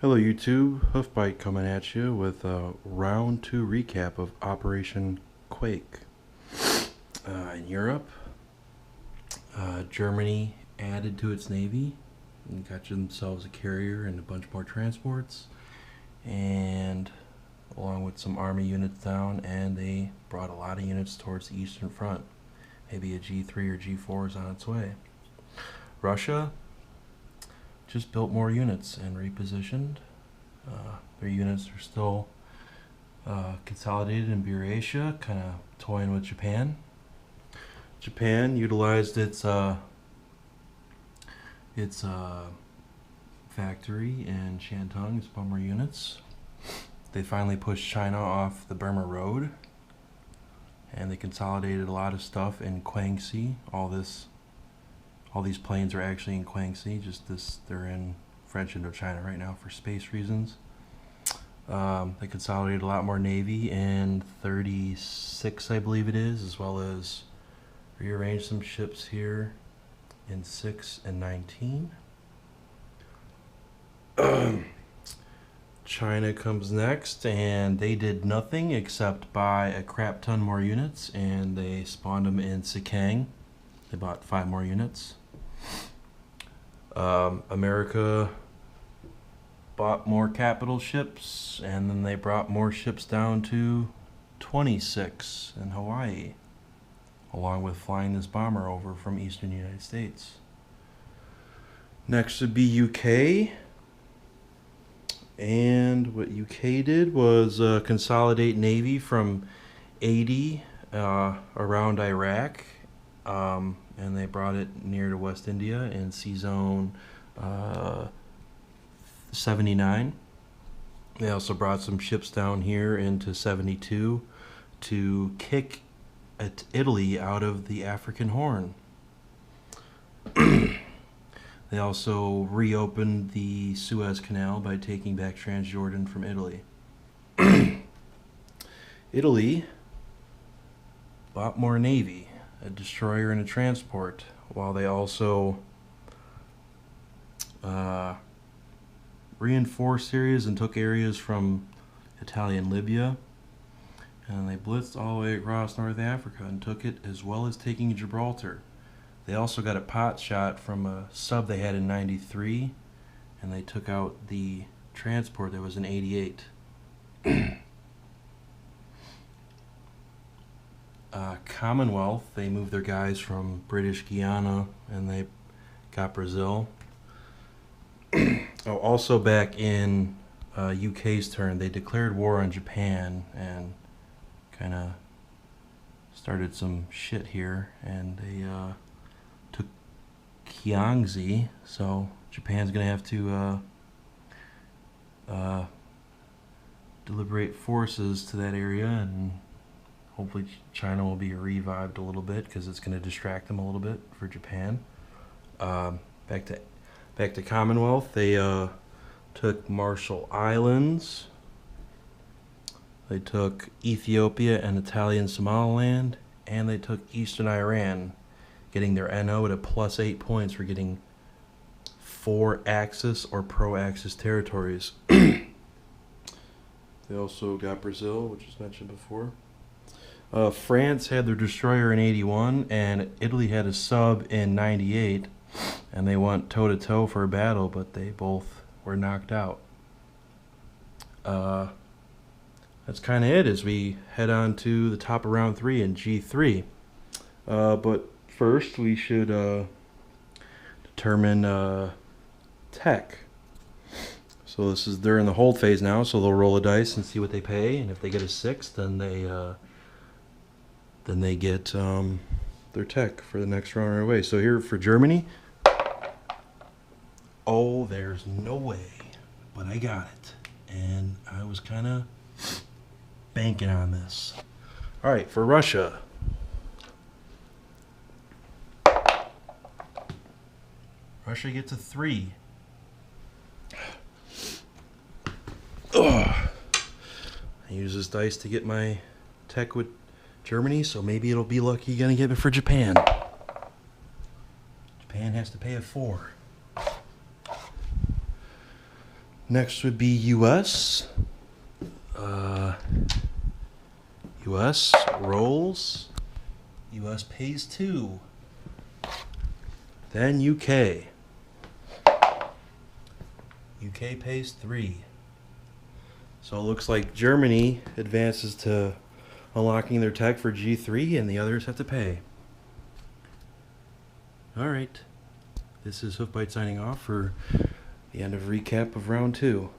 Hello YouTube, Hoofbite coming at you with a round 2 recap of Operation Quake. In Europe, Germany added to its navy and got themselves a carrier and a bunch more transports, and along with some army units down, and they brought a lot of units towards the Eastern Front. Maybe a G3 or G4 is on its way. Russia just built more units and repositioned. Their units are still consolidated in Eurasia, kind of toying with Japan. Japan utilized its factory in Shantung to build more units. They finally pushed China off the Burma Road, and they consolidated a lot of stuff in Guangxi. All these planes are actually in Guangxi. They're in French Indochina right now for space reasons. They consolidated a lot more navy in 36, I believe it is, as well as rearranged some ships here in 6 and 19. China comes next, and they did nothing except buy a crap ton more units, and they spawned them in Sikang. They bought 5 more units. America bought more capital ships, and then they brought more ships down to 26 in Hawaii, along with flying this bomber over from eastern United States. Next would be UK, and what UK did was consolidate navy from 80 around Iraq, and they brought it near to West India in Sea Zone 79. They also brought some ships down here into 72 to kick at Italy out of the African Horn. They also reopened the Suez Canal by taking back Transjordan from Italy. Italy bought more navy, a destroyer and a transport, while they also reinforced areas and took areas from Italian Libya, and they blitzed all the way across North Africa and took it, as well as taking Gibraltar. They also got a pot shot from a sub they had in 93, and they took out the transport that was in 88. Commonwealth, they moved their guys from British Guiana, and they got Brazil. Oh, also back in UK's turn, they declared war on Japan and kind of started some shit here, and they took Kiangzi, so Japan's gonna have to deliberate forces to that area, and hopefully China will be revived a little bit, because it's going to distract them a little bit for Japan. Back to Commonwealth, they took Marshall Islands. They took Ethiopia and Italian Somaliland, and they took Eastern Iran, getting their NO to +8 points for getting 4 Axis or pro-Axis territories. They also got Brazil, which was mentioned before. France had their destroyer in 81, and Italy had a sub in 98, and they went toe-to-toe for a battle, but they both were knocked out. That's kind of it as we head on to the top of round 3 in G3. But first we should determine tech. So they're in the hold phase now, so they'll roll a dice and see what they pay, and if they get a 6, then they get their tech for the next round right away. So here for Germany, oh, there's no way, but I got it, and I was kind of banking on this. All right, for Russia, Russia gets a 3. Ugh. I use this dice to get my tech with Germany, so maybe it'll be lucky gonna get it for Japan. Japan has to pay a 4. Next would be US. US rolls. US pays 2. Then UK. UK pays 3. So it looks like Germany advances to unlocking their tech for G3 and the others have to pay. Alright. This is Hoofbite signing off for the end of recap of round 2.